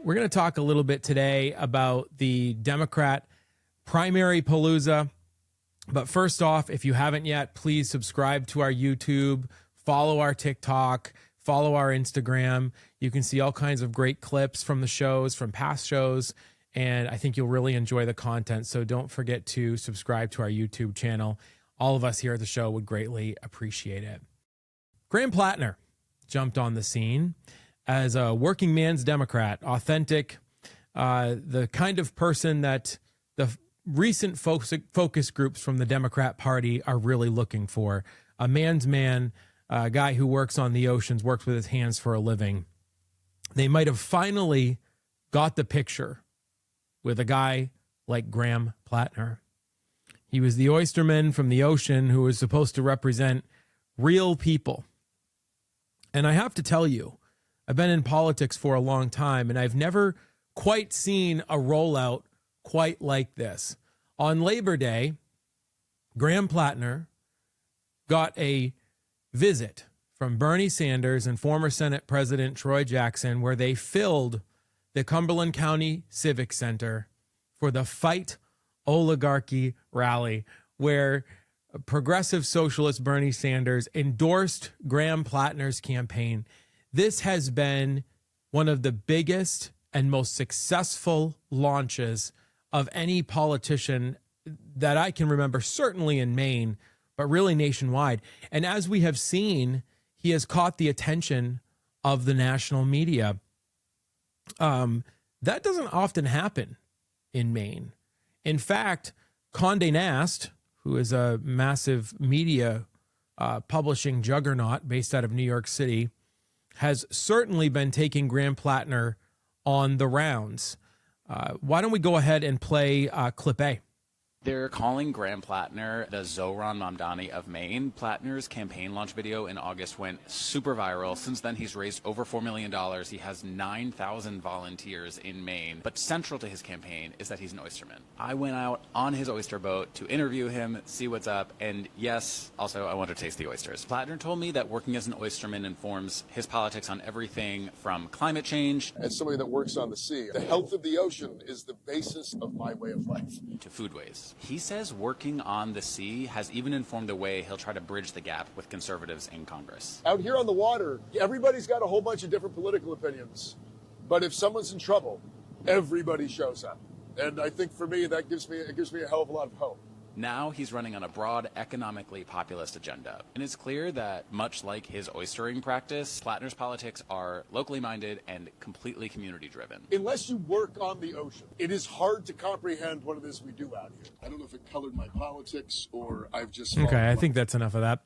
we're going to talk a little bit today about the Democrat primary Palooza. But first off, if you haven't yet, please subscribe to our YouTube, follow our TikTok, follow our Instagram. You can see all kinds of great clips from the shows, from past shows, and I think you'll really enjoy the content. So don't forget to subscribe to our YouTube channel. All of us here at the show would greatly appreciate it. Graham Platner jumped on the scene as a working man's Democrat, authentic, the kind of person that the recent focus groups from the Democrat Party are really looking for. A man's man, a guy who works on the oceans, works with his hands for a living. They might have finally got the picture with a guy like Graham Platner. He was the oysterman from the ocean who was supposed to represent real people. And I have to tell you, I've been in politics for a long time, and I've never quite seen a rollout quite like this. On Labor Day, Graham Platner got a visit from Bernie Sanders and former Senate President Troy Jackson, where they filled the Cumberland County Civic Center for the Fight Oligarchy rally, where progressive socialist Bernie Sanders endorsed Graham Platner's campaign. This has been one of the biggest and most successful launches of any politician that I can remember, certainly in Maine, but really nationwide. And as we have seen, he has caught the attention of the national media. That doesn't often happen in Maine. In fact, Condé Nast, who is a massive media publishing juggernaut based out of New York City, has certainly been taking Graham Platner on the rounds. Why don't we go ahead and play clip A? They're calling Graham Platner the Zohran Mamdani of Maine. Platner's campaign launch video in August went super viral. Since then, he's raised over $4 million. He has 9,000 volunteers in Maine. But central to his campaign is that he's an oysterman. I went out on his oyster boat to interview him, see what's up, and yes, also I want to taste the oysters. Platner told me that working as an oysterman informs his politics on everything from climate change. As somebody that works on the sea, the health of the ocean is the basis of my way of life. To foodways. He says working on the sea has even informed the way he'll try to bridge the gap with conservatives in Congress. Out here on the water, everybody's got a whole bunch of different political opinions. But if someone's in trouble, everybody shows up. And I think for me, that gives me a hell of a lot of hope. Now he's running on a broad, economically populist agenda. And it's clear that, much like his oystering practice, Platner's politics are locally minded and completely community-driven. Unless you work on the ocean, it is hard to comprehend what it is we do out here. I don't know if it colored my politics or I've just... Okay, I think that's enough of that.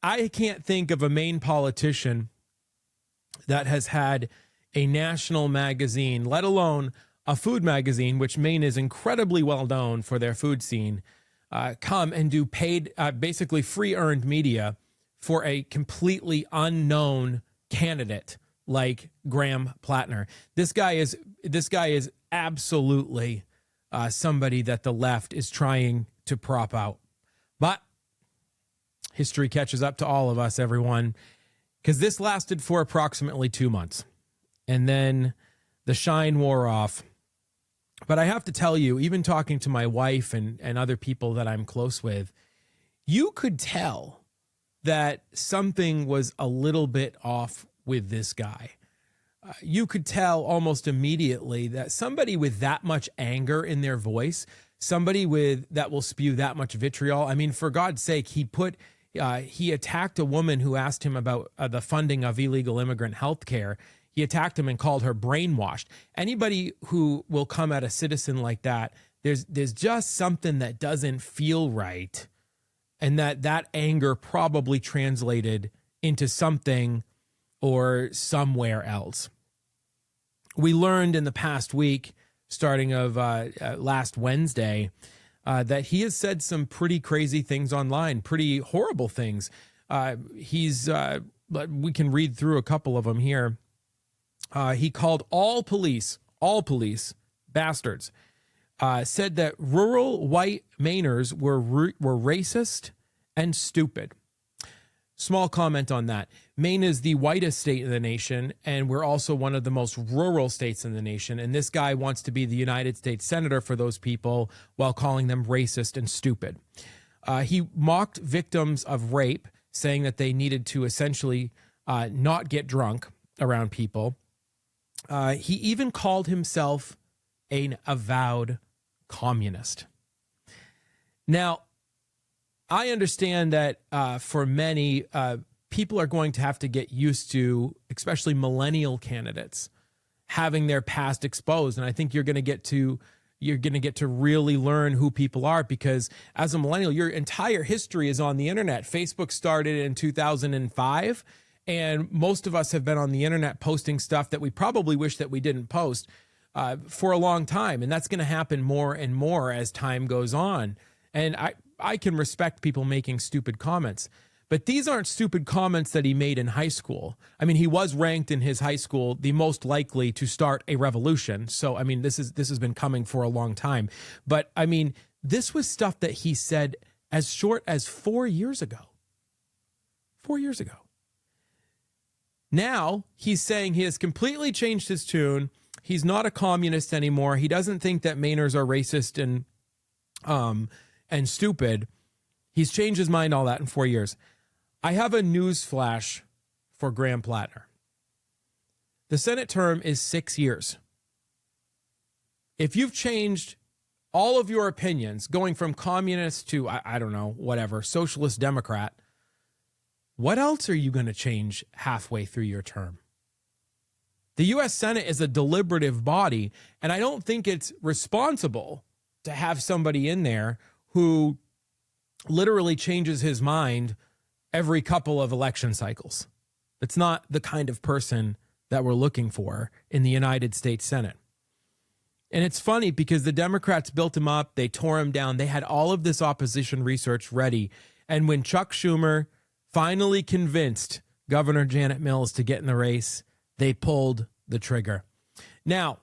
I can't think of a Maine politician that has had a national magazine, let alone a food magazine, which Maine is incredibly well known for their food scene, come and do paid, basically free earned media for a completely unknown candidate like Graham Platner. This guy is absolutely somebody that the left is trying to prop out. But history catches up to all of us, everyone, because this lasted for approximately 2 months. And then the shine wore off. But I have to tell you, even talking to my wife and other people that I'm close with, you could tell that something was a little bit off with this guy. You could tell almost immediately that somebody with that much anger in their voice, somebody that will spew that much vitriol. I mean, for God's sake, he attacked a woman who asked him about the funding of illegal immigrant health care. He attacked him and called her brainwashed. Anybody who will come at a citizen like that, there's just something that doesn't feel right, and that anger probably translated into something or somewhere else. We learned in the past week, starting of last Wednesday, that he has said some pretty crazy things online, pretty horrible things. We can read through a couple of them here. He called all police bastards, said that rural white Mainers were racist and stupid. Small comment on that. Maine is the whitest state in the nation, and we're also one of the most rural states in the nation. And this guy wants to be the United States Senator for those people while calling them racist and stupid. He mocked victims of rape, saying that they needed to essentially not get drunk around people. He even called himself an avowed communist. Now, I understand that for many, people are going to have to get used to, especially millennial candidates, having their past exposed. And I think you're going to get to really learn who people are, because as a millennial, your entire history is on the internet. Facebook started in 2005, and most of us have been on the internet posting stuff that we probably wish that we didn't post for a long time. And that's going to happen more and more as time goes on. And I can respect people making stupid comments, but these aren't stupid comments that he made in high school. I mean, he was ranked in his high school the most likely to start a revolution. So, I mean, this has been coming for a long time. But I mean, this was stuff that he said as short as 4 years ago. 4 years ago. Now he's saying he has completely changed his tune. He's not a communist anymore. He doesn't think that Mainers are racist and stupid. He's changed his mind, all that in 4 years. I have a news flash for Graham Platner. The Senate term is 6 years. If you've changed all of your opinions, going from communist to, I don't know, whatever, socialist Democrat, what else are you going to change halfway through your term? The U.S. Senate is a deliberative body, and I don't think it's responsible to have somebody in there who literally changes his mind every couple of election cycles. That's not the kind of person that we're looking for in the United States Senate. And it's funny because the Democrats built him up. They tore him down. They had all of this opposition research ready. And when Chuck Schumer finally convinced Governor Janet Mills to get in the race, they pulled the trigger. Now,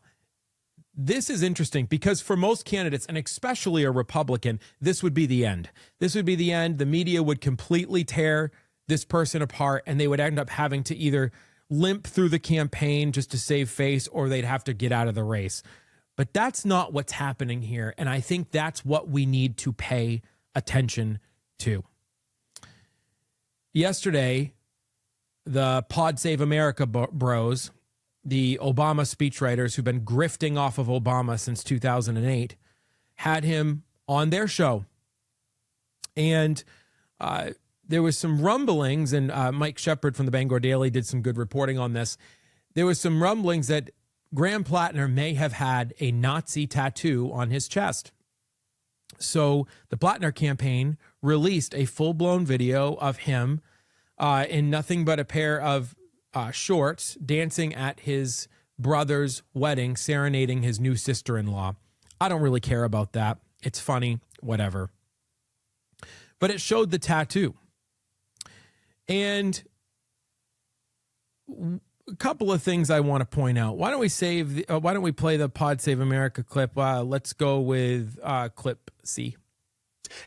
this is interesting because for most candidates, and especially a Republican, this would be the end. This would be the end. The media would completely tear this person apart, and they would end up having to either limp through the campaign just to save face, or they'd have to get out of the race. But that's not what's happening here, and I think that's what we need to pay attention to. Yesterday, the Pod Save America bros, the Obama speechwriters who've been grifting off of Obama since 2008, had him on their show. And there was some rumblings, and Mike Shepard from the Bangor Daily did some good reporting on this. There was some rumblings that Graham Platner may have had a Nazi tattoo on his chest. So the Platner campaign released a full-blown video of him in nothing but a pair of shorts, dancing at his brother's wedding, serenading his new sister-in-law. I don't really care about that. It's funny, whatever. But it showed the tattoo. And a couple of things I want to point out. Why don't we play the Pod Save America clip? Let's go with clip C.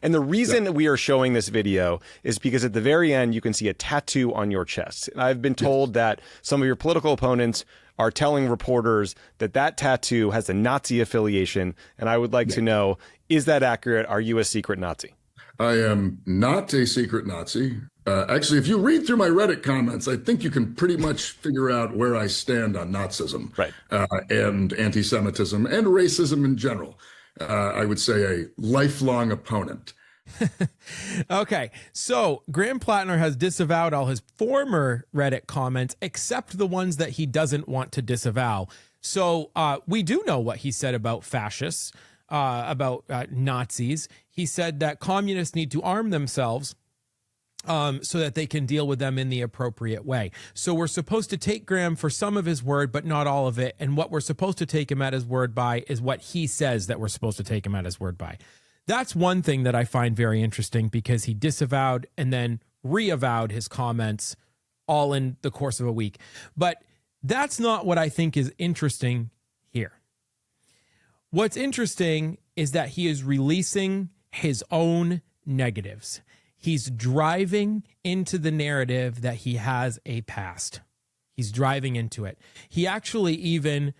And the reason we are showing this video is because at the very end, you can see a tattoo on your chest. And I've been told that some of your political opponents are telling reporters that that tattoo has a Nazi affiliation. And I would like to know, is that accurate? Are you a secret Nazi? I am not a secret Nazi. Actually, if you read through my Reddit comments, I think you can pretty much figure out where I stand on Nazism, right, and anti-Semitism and racism in general. I would say a lifelong opponent. Okay, so Graham Platner has disavowed all his former Reddit comments, except the ones that he doesn't want to disavow. So we do know what he said about fascists, about Nazis. He said that communists need to arm themselves so that they can deal with them in the appropriate way. So we're supposed to take Graham for some of his word, but not all of it. And what we're supposed to take him at his word by is what he says that we're supposed to take him at his word by. That's one thing that I find very interesting, because he disavowed and then reavowed his comments all in the course of a week. But that's not what I think is interesting here. What's interesting is that he is releasing his own negatives. he's driving into the narrative that he has a past. He's driving into it. He actually even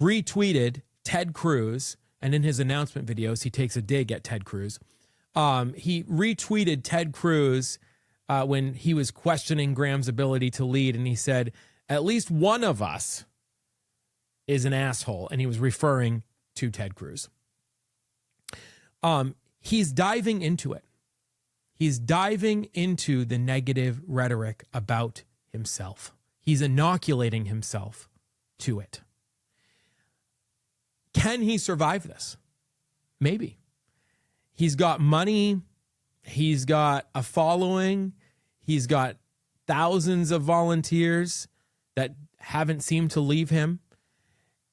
retweeted Ted Cruz, and in his announcement videos, he takes a dig at Ted Cruz. He retweeted Ted Cruz when he was questioning Graham's ability to lead, and he said, at least one of us is an asshole, and he was referring to Ted Cruz. He's diving into it. He's diving into the negative rhetoric about himself. He's inoculating himself to it. Can he survive this? Maybe. He's got money. He's got a following. He's got thousands of volunteers that haven't seemed to leave him.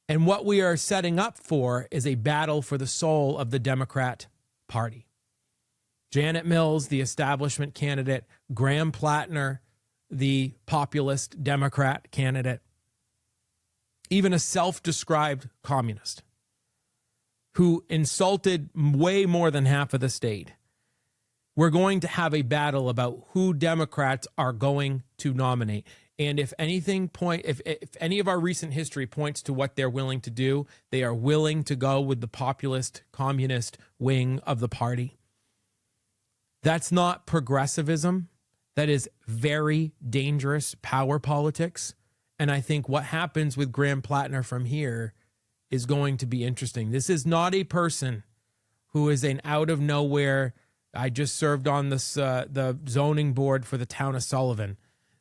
And what we are setting up for is a battle for the soul of the Democrat Party. Janet Mills, the establishment candidate, Graham Platner, the populist Democrat candidate, even a self-described communist who insulted way more than half of the state. We're going to have a battle about who Democrats are going to nominate. And if any of our recent history points to what they're willing to do, they are willing to go with the populist communist wing of the party. That's not progressivism. That is very dangerous power politics. And I think what happens with Graham Platner from here is going to be interesting. This is not a person who is an out of nowhere. I just served on the zoning board for the town of Sullivan.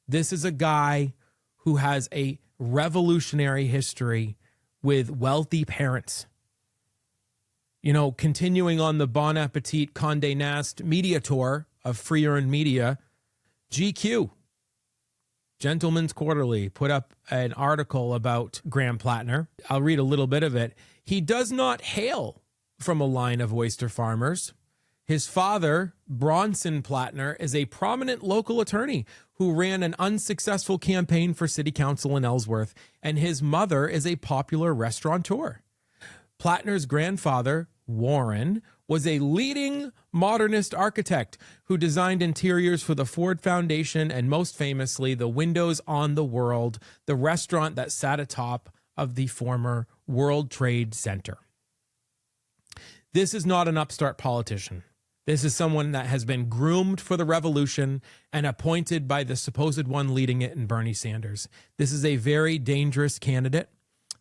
This is a guy who has a revolutionary history with wealthy parents. You know, continuing on the Bon Appetit Condé Nast media tour of Free Earned Media, GQ, Gentleman's Quarterly, put up an article about Graham Platner. I'll read a little bit of it. He does not hail from a line of oyster farmers. His father, Bronson Platner, is a prominent local attorney who ran an unsuccessful campaign for city council in Ellsworth, and his mother is a popular restaurateur. Platner's grandfather, Warren, was a leading modernist architect who designed interiors for the Ford Foundation and most famously the Windows on the World, the restaurant that sat atop of the former World Trade Center. This is not an upstart politician. This is someone that has been groomed for the revolution and appointed by the supposed one leading it in Bernie Sanders. This is a very dangerous candidate.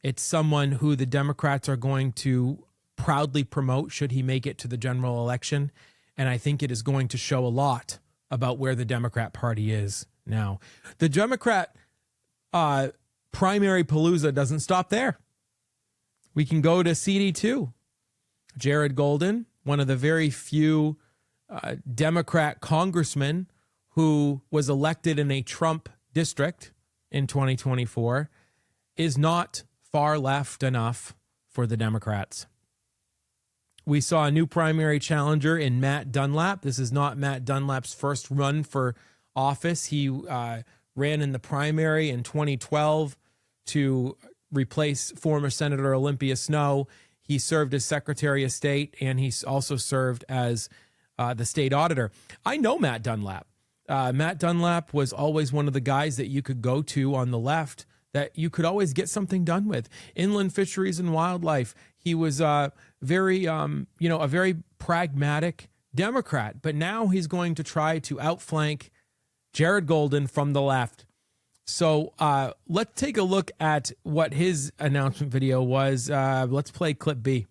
It's someone who the Democrats are going to proudly promote should he make it to the general election. And I think it is going to show a lot about where the Democrat Party is now. The Democrat primary Palooza doesn't stop there. We can go to CD2. Jared Golden, one of the very few Democrat congressmen who was elected in a Trump district in 2024, is not far left enough for the Democrats. We saw a new primary challenger in Matt Dunlap. This is not Matt Dunlap's first run for office. He ran in the primary in 2012 to replace former Senator Olympia Snow. He served as Secretary of State, and he's also served as the state auditor. I know Matt Dunlap. Matt Dunlap was always one of the guys that you could go to on the left that you could always get something done with. Inland fisheries and wildlife. He was a very pragmatic Democrat, but now he's going to try to outflank Jared Golden from the left. So let's take a look at what his announcement video was. Let's play clip B.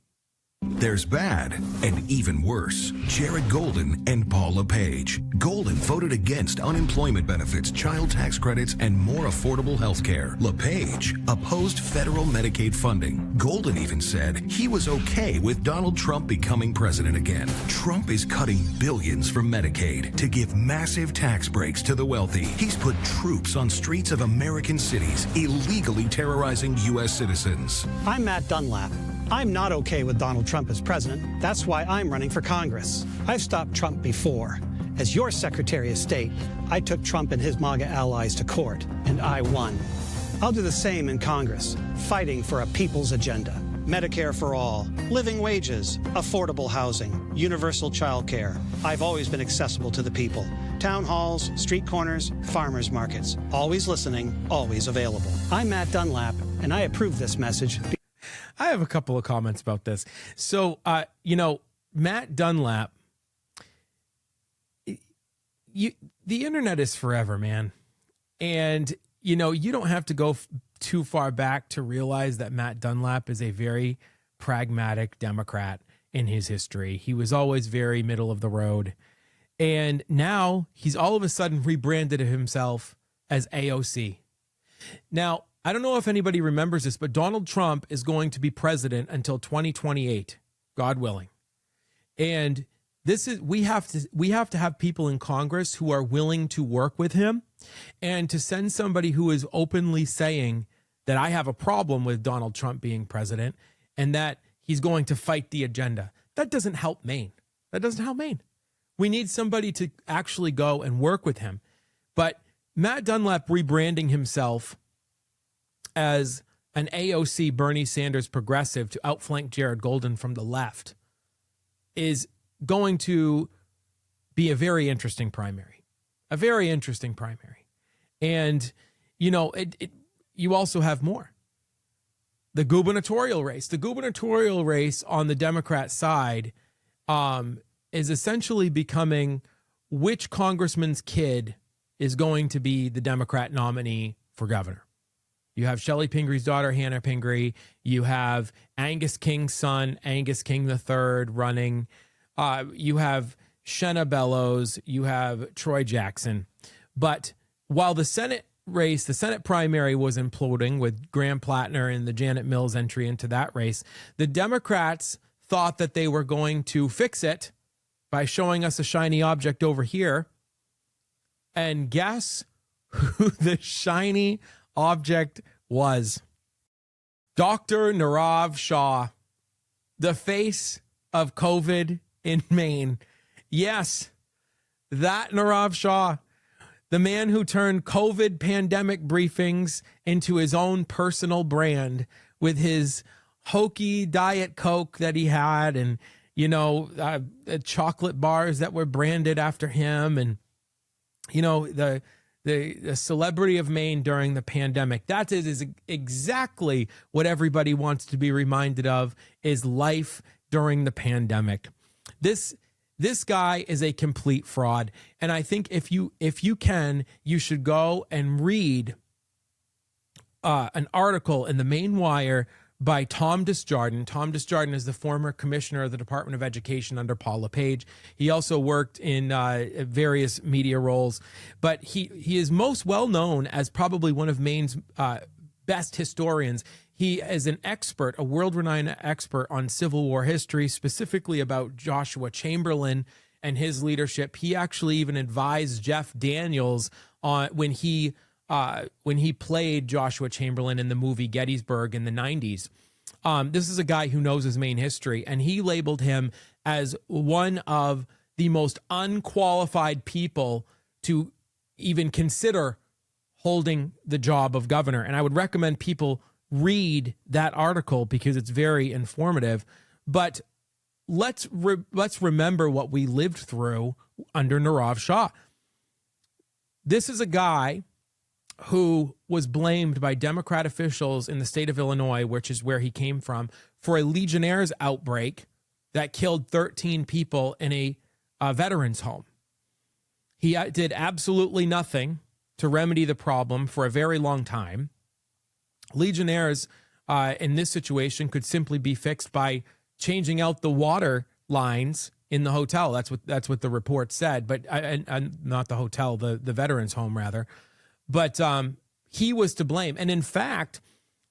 There's bad and even worse. Jared Golden and Paul LePage. Golden voted against unemployment benefits, child tax credits, and more affordable health care. LePage opposed federal Medicaid funding. Golden even said he was okay with Donald Trump becoming president again. Trump is cutting billions from Medicaid to give massive tax breaks to the wealthy. He's put troops on streets of American cities, illegally terrorizing U.S. citizens. I'm Matt Dunlap. I'm not okay with Donald Trump as president. That's why I'm running for Congress. I've stopped Trump before. As your Secretary of State, I took Trump and his MAGA allies to court, and I won. I'll do the same in Congress, fighting for a people's agenda. Medicare for all, living wages, affordable housing, universal child care. I've always been accessible to the people. Town halls, street corners, farmers markets. Always listening, always available. I'm Matt Dunlap, and I approve this message. I have a couple of comments about this. So, Matt Dunlap, the internet is forever, man. And, you don't have to go too far back to realize that Matt Dunlap is a very pragmatic Democrat in his history. He was always very middle of the road. And now he's all of a sudden rebranded himself as AOC. Now, I don't know if anybody remembers this, but Donald Trump is going to be president until 2028, God willing. And we have to have people in Congress who are willing to work with him, and to send somebody who is openly saying that I have a problem with Donald Trump being president and that he's going to fight the agenda. That doesn't help Maine. We need somebody to actually go and work with him. But Matt Dunlap rebranding himself as an AOC Bernie Sanders progressive to outflank Jared Golden from the left is going to be a very interesting primary. And, you also have more. The gubernatorial race on the Democrat side is essentially becoming which congressman's kid is going to be the Democrat nominee for governor. You have Shelley Pingree's daughter, Hannah Pingree. You have Angus King's son, Angus King III, running. You have Shenna Bellows. You have Troy Jackson. But while the Senate race, the Senate primary was imploding with Graham Platner and the Janet Mills entry into that race, the Democrats thought that they were going to fix it by showing us a shiny object over here. And guess who the shiny object was? Dr. Nirav Shah, the face of COVID in Maine. Yes, that Nirav Shah, the man who turned COVID pandemic briefings into his own personal brand with his hokey Diet Coke that he had, and, chocolate bars that were branded after him, and, the celebrity of Maine during the pandemic. That is exactly what everybody wants to be reminded of, is life during the pandemic. This guy is a complete fraud. And I think if you can, you should go and read an article in the Maine Wire by Tom Desjardins. Tom Desjardins is the former commissioner of the Department of Education under Paul LePage. He also worked in various media roles, but he is most well known as probably one of Maine's best historians. He is an expert, a world-renowned expert on Civil War history, specifically about Joshua Chamberlain and his leadership. He actually even advised Jeff Daniels on when he played Joshua Chamberlain in the movie Gettysburg in the 90s. This is a guy who knows his Maine history, and he labeled him as one of the most unqualified people to even consider holding the job of governor. And I would recommend people read that article because it's very informative. But let's remember what we lived through under Nirav Shah. This is a guy who was blamed by Democrat officials in the state of Illinois, which is where he came from, for a Legionnaire's outbreak that killed 13 people in a veterans home. He did absolutely nothing to remedy the problem for a very long time. Legionnaires in this situation could simply be fixed by changing out the water lines in the hotel. That's what the report said, but not the hotel, the veterans home rather. But he was to blame, and in fact,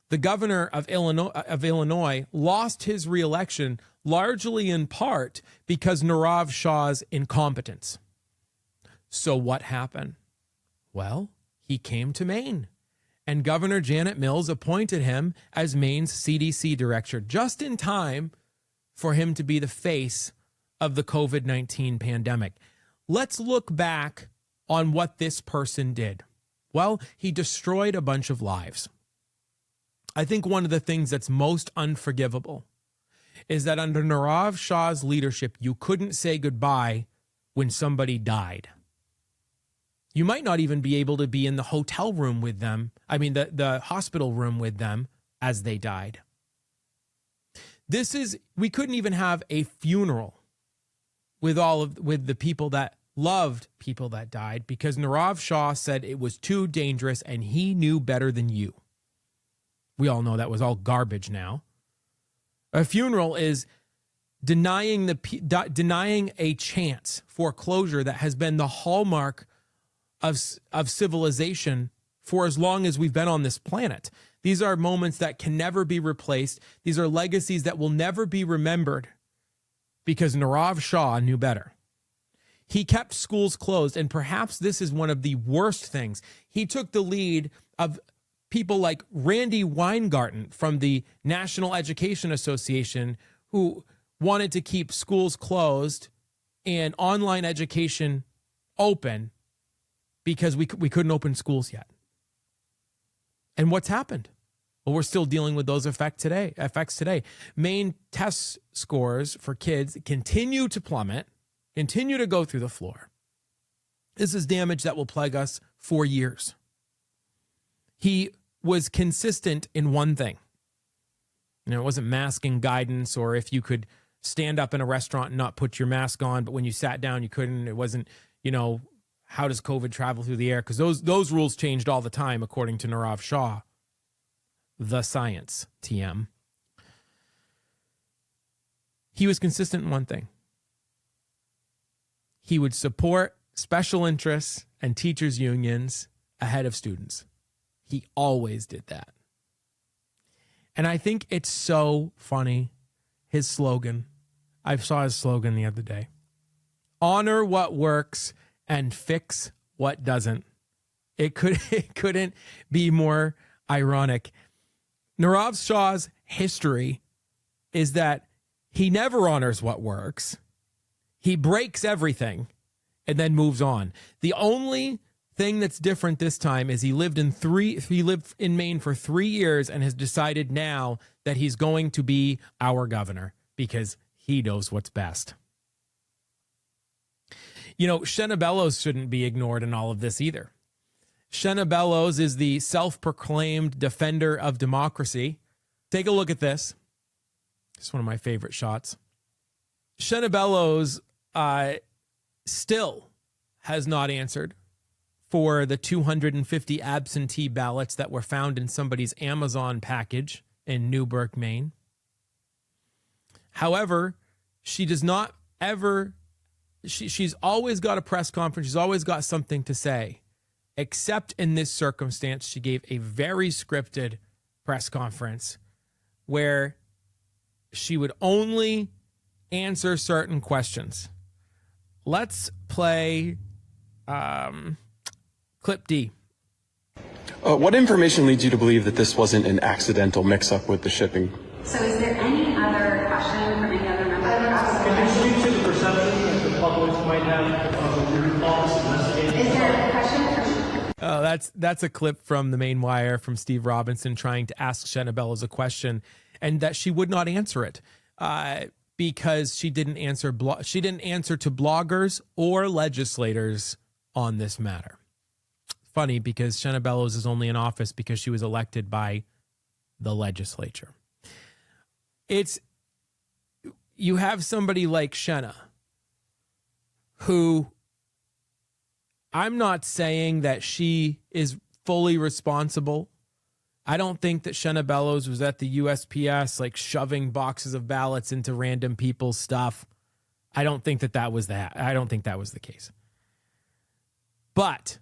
the governor of Illinois lost his reelection largely in part because Nirav Shah's incompetence. So what happened? Well, he came to Maine, and Governor Janet Mills appointed him as Maine's CDC director just in time for him to be the face of the COVID-19 pandemic. Let's look back on what this person did. Well, he destroyed a bunch of lives. I think one of the things that's most unforgivable is that under Nirav Shah's leadership, you couldn't say goodbye when somebody died. You might not even be able to be in the hotel room with them. I mean, the hospital room with them as they died. We couldn't even have a funeral with the people that loved people that died because Nirav Shah said it was too dangerous and he knew better than you. We all know that was all garbage now. A funeral is denying a chance for closure that has been the hallmark of civilization for as long as we've been on this planet. These are moments that can never be replaced. These are legacies that will never be remembered because Nirav Shah knew better. He kept schools closed, and perhaps this is one of the worst things. He took the lead of people like Randy Weingarten from the National Education Association, who wanted to keep schools closed and online education open because we couldn't open schools yet. And what's happened? Well, we're still dealing with those effects today. Maine test scores for kids continue to plummet, continue to go through the floor. This is damage that will plague us for years. He was consistent in one thing. You know, it wasn't masking guidance or if you could stand up in a restaurant and not put your mask on, but when you sat down, you couldn't. It wasn't, how does COVID travel through the air? Because those rules changed all the time, according to Nirav Shah. The science, TM. He was consistent in one thing. He would support special interests and teachers' unions ahead of students. He always did that. And I think it's so funny, his slogan. I saw his slogan the other day. Honor what works and fix what doesn't. It couldn't be more ironic. Nirav Shah's history is that he never honors what works. He breaks everything and then moves on. The only thing that's different this time is he lived in Maine for 3 years and has decided now that he's going to be our governor because he knows what's best. Shenna Bellows shouldn't be ignored in all of this either. Shenna Bellows is the self-proclaimed defender of democracy. Take a look at this. It's one of my favorite shots. Shenna Bellows still has not answered for the 250 absentee ballots that were found in somebody's Amazon package in Newburgh, Maine. However, she does not ever... She's always got a press conference. She's always got something to say. Except in this circumstance, she gave a very scripted press conference where she would only answer certain questions. Let's play clip D. What information leads you to believe that this wasn't an accidental mix-up with the shipping? So is there any other question from any other member? Can you speak to the perception that the public might have of the false investigation? Is there a question from... Oh, that's a clip from the Maine Wire from Steve Robinson trying to ask Shenna Bellows a question and that she would not answer it because she didn't answer to bloggers or legislators on this matter. Funny because Shenna Bellows is only in office because she was elected by the legislature. You have somebody like Shenna who, I'm not saying that she is fully responsible. I don't think that Shenna Bellows was at the USPS like shoving boxes of ballots into random people's stuff. I don't think that was that. I don't think that was the case. But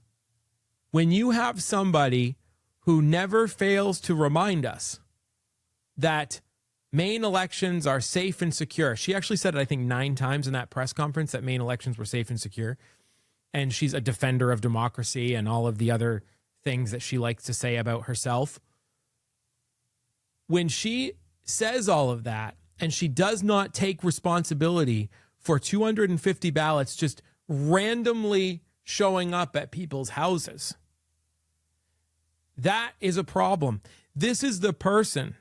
when you have somebody who never fails to remind us that Maine elections are safe and secure. She actually said it, I think, 9 times in that press conference that Maine elections were safe and secure. And she's a defender of democracy and all of the other things that she likes to say about herself. When she says all of that and she does not take responsibility for 250 ballots just randomly showing up at people's houses, that is a problem. This is the person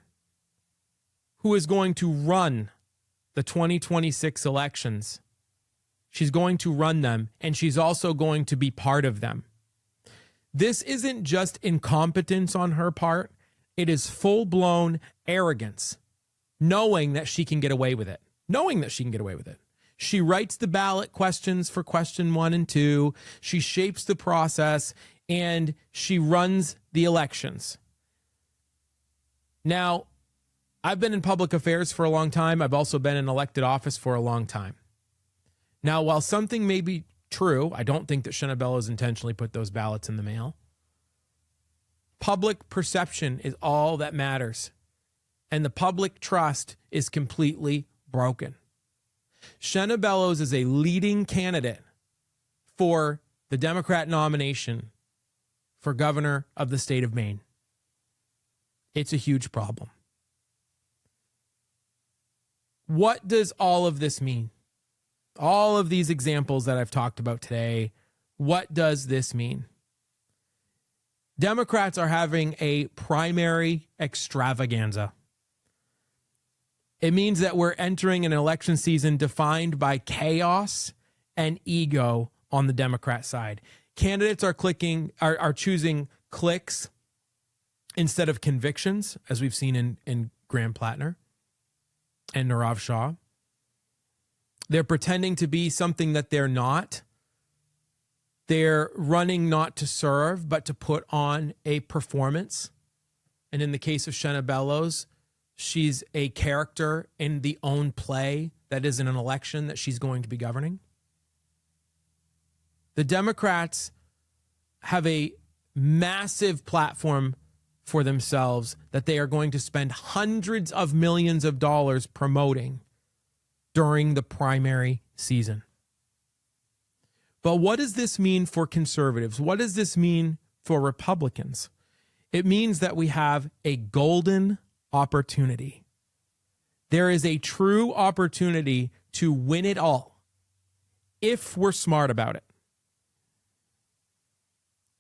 who is going to run the 2026 elections. She's going to run them, and she's also going to be part of them. This isn't just incompetence on her part. It is full-blown arrogance, knowing that she can get away with it. She writes the ballot questions for question 1 and 2. She shapes the process, and she runs the elections. Now, I've been in public affairs for a long time. I've also been in elected office for a long time. Now, while something may be true, I don't think that Shenna Bellows intentionally put those ballots in the mail. Public perception is all that matters, and the public trust is completely broken. Shenna Bellows is a leading candidate for the Democrat nomination for governor of the state of Maine. It's a huge problem. What does all of this mean? All of these examples that I've talked about today, what does this mean? Democrats are having a primary extravaganza. It means that we're entering an election season defined by chaos and ego on the Democrat side. Candidates are choosing clicks instead of convictions, as we've seen in Graham Platner and Nirav Shah. They're pretending to be something that they're not. They're running not to serve, but to put on a performance. And in the case of Shenna Bellows, she's a character in the own play that is in an election that she's going to be governing. The Democrats have a massive platform for themselves that they are going to spend hundreds of millions of dollars promoting during the primary season. But what does this mean for conservatives? What does this mean for Republicans? It means that we have a golden opportunity. There is a true opportunity to win it all if we're smart about it.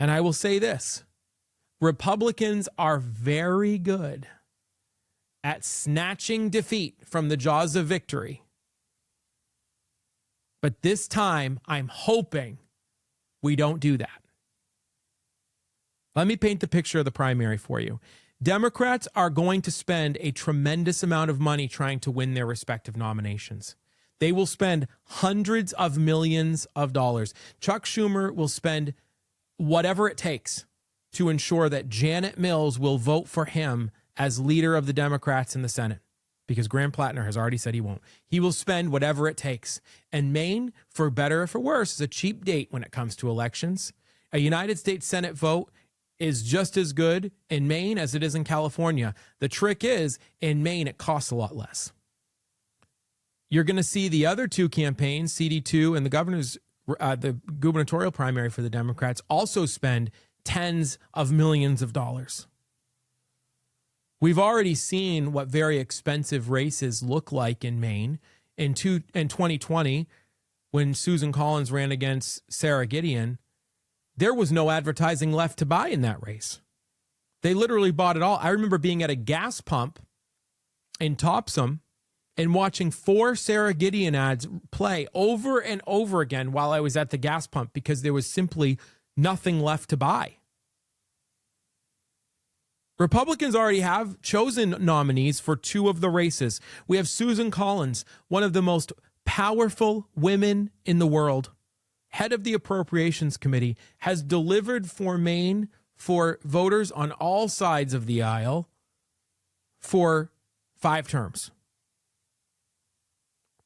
And I will say this, Republicans are very good at snatching defeat from the jaws of victory. But this time, I'm hoping we don't do that. Let me paint the picture of the primary for you. Democrats are going to spend a tremendous amount of money trying to win their respective nominations. They will spend hundreds of millions of dollars. Chuck Schumer will spend whatever it takes to ensure that Janet Mills will vote for him as leader of the Democrats in the Senate, because Graham Platner has already said he won't. He will spend whatever it takes. And Maine, for better or for worse, is a cheap date when it comes to elections. A United States Senate vote is just as good in Maine as it is in California. The trick is, in Maine, it costs a lot less. You're going to see the other two campaigns, CD2 and the gubernatorial primary for the Democrats, also spend tens of millions of dollars. We've already seen what very expensive races look like in Maine. In 2020, when Susan Collins ran against Sarah Gideon, there was no advertising left to buy in that race. They literally bought it all. I remember being at a gas pump in Topsom and watching 4 Sarah Gideon ads play over and over again while I was at the gas pump because there was simply nothing left to buy. Republicans already have chosen nominees for 2 of the races. We have Susan Collins, one of the most powerful women in the world, head of the Appropriations Committee, has delivered for Maine for voters on all sides of the aisle for 5 terms.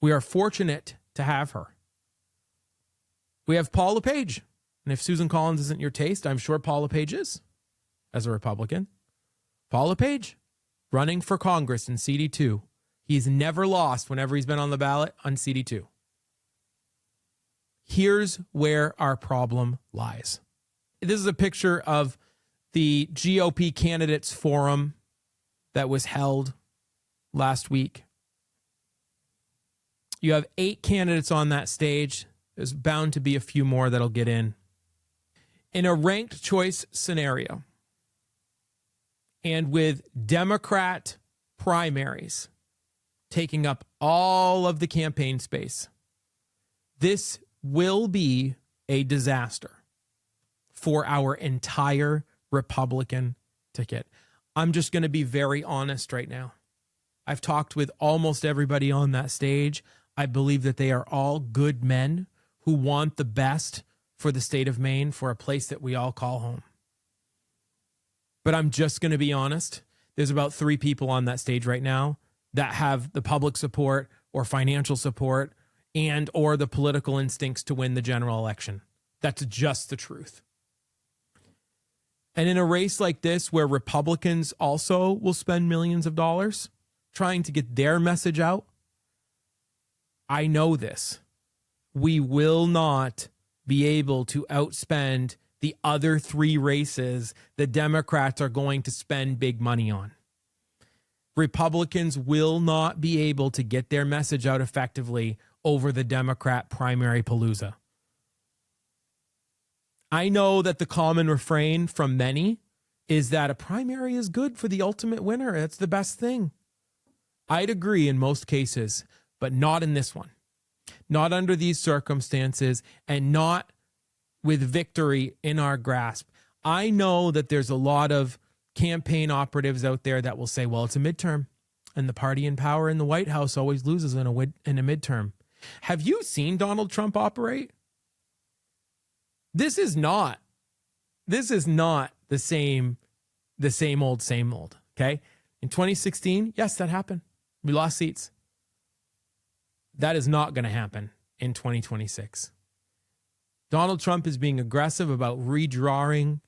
We are fortunate to have her. We have Paul LePage. And if Susan Collins isn't your taste, I'm sure Paul LePage is, as a Republican. Paul LePage, running for Congress in CD2. He's never lost whenever he's been on the ballot on CD2. Here's where our problem lies. This is a picture of the GOP candidates forum that was held last week. You have 8 candidates on that stage. There's bound to be a few more that'll get in. In a ranked choice scenario, And with Democrat primaries taking up all of the campaign space, this will be a disaster for our entire Republican ticket. I'm just going to be very honest right now. I've talked with almost everybody on that stage. I believe that they are all good men who want the best for the state of Maine, for a place that we all call home. But I'm just going to be honest. There's about 3 people on that stage right now that have the public support or financial support and or the political instincts to win the general election. That's just the truth. And in a race like this, where Republicans also will spend millions of dollars trying to get their message out, I know this. We will not be able to outspend the other 3 races the Democrats are going to spend big money on. Republicans will not be able to get their message out effectively over the Democrat primary Palooza. I know that the common refrain from many is that a primary is good for the ultimate winner. It's the best thing. I'd agree in most cases, but not in this one. Not under these circumstances and not with victory in our grasp. I know that there's a lot of campaign operatives out there that will say, well, it's a midterm and the party in power in the White House always loses in a midterm. Have you seen Donald Trump operate? This is not the same old, okay? In 2016, yes, that happened. We lost seats. That is not going to happen in 2026. Donald Trump is being aggressive about redrawing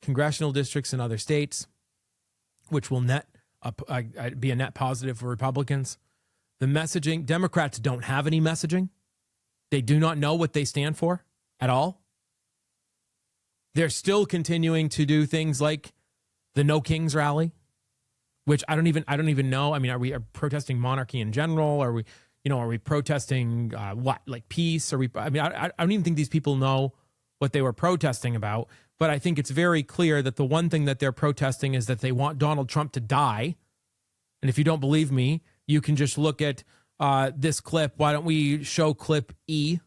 congressional districts in other states, which will be a net positive for Republicans. The messaging, Democrats don't have any messaging. They do not know what they stand for at all. They're still continuing to do things like the No Kings rally, which I don't even know. I mean, are we protesting monarchy in general? Are we protesting like peace? I don't even think these people know what they were protesting about. But I think it's very clear that the one thing that they're protesting is that they want Donald Trump to die. And if you don't believe me, you can just look at this clip. Why don't we show clip E?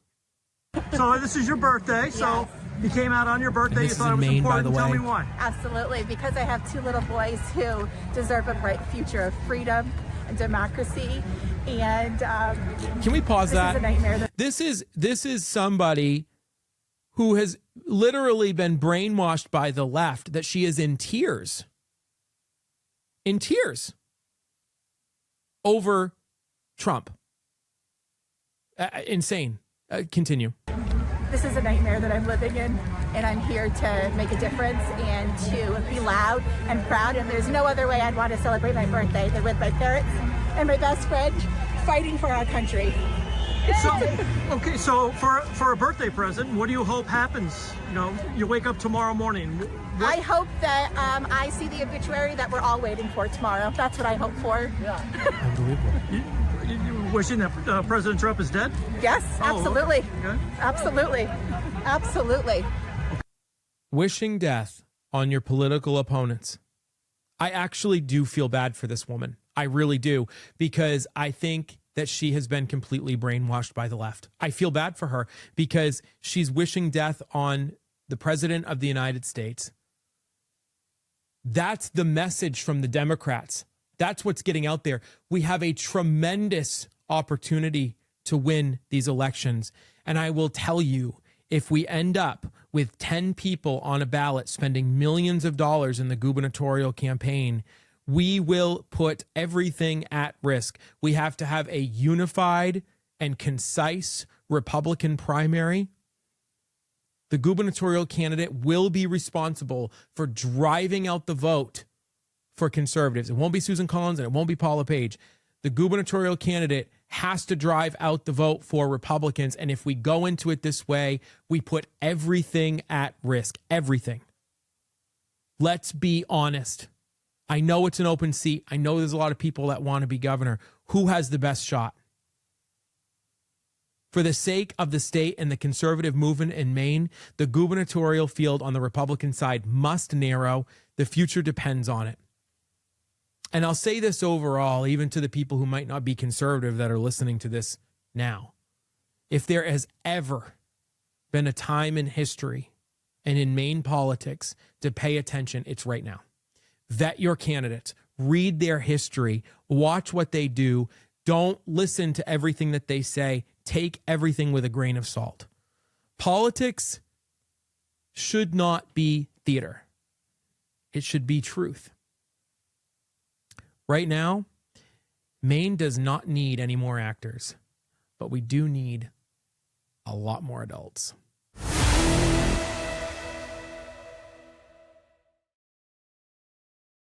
So this is your birthday. So you came out on your birthday. You thought it was Maine, important. Tell me why. Absolutely, because I have 2 little boys who deserve a bright future of freedom and democracy. And can we pause that? This is a nightmare. This is somebody who has literally been brainwashed by the left that she is in tears over Trump. Insane. Continue. This is a nightmare that I'm living in, and I'm here to make a difference and to be loud and proud. And there's no other way I'd want to celebrate my birthday than with my parents and my best friend fighting for our country. So for a birthday present, what do you hope happens? You wake up tomorrow morning. I hope that I see the obituary that we're all waiting for tomorrow. That's what I hope for. Yeah. Unbelievable. You wishing that President Trump is dead? Yes, absolutely. Okay. Absolutely. Wishing death on your political opponents. I actually do feel bad for this woman. I really do, because I think that she has been completely brainwashed by the left. I feel bad for her because she's wishing death on the president of the United States. That's the message from the Democrats. That's what's getting out there. We have a tremendous opportunity to win these elections. And I will tell you, if we end up with 10 people on a ballot spending millions of dollars in the gubernatorial campaign, we will put everything at risk. We have to have a unified and concise Republican primary. The gubernatorial candidate will be responsible for driving out the vote for conservatives. It won't be Susan Collins and it won't be Paula Page. The gubernatorial candidate has to drive out the vote for Republicans. And if we go into it this way, we put everything at risk. Everything. Let's be honest. I know it's an open seat. I know there's a lot of people that want to be governor. Who has the best shot? For the sake of the state and the conservative movement in Maine, the gubernatorial field on the Republican side must narrow. The future depends on it. And I'll say this overall, even to the people who might not be conservative that are listening to this now. If there has ever been a time in history and in Maine politics to pay attention, it's right now. Vet your candidates, read their history, watch what they do. Don't listen to everything that they say. Take everything with a grain of salt. Politics should not be theater. It should be truth. Right now, Maine does not need any more actors, but we do need a lot more adults.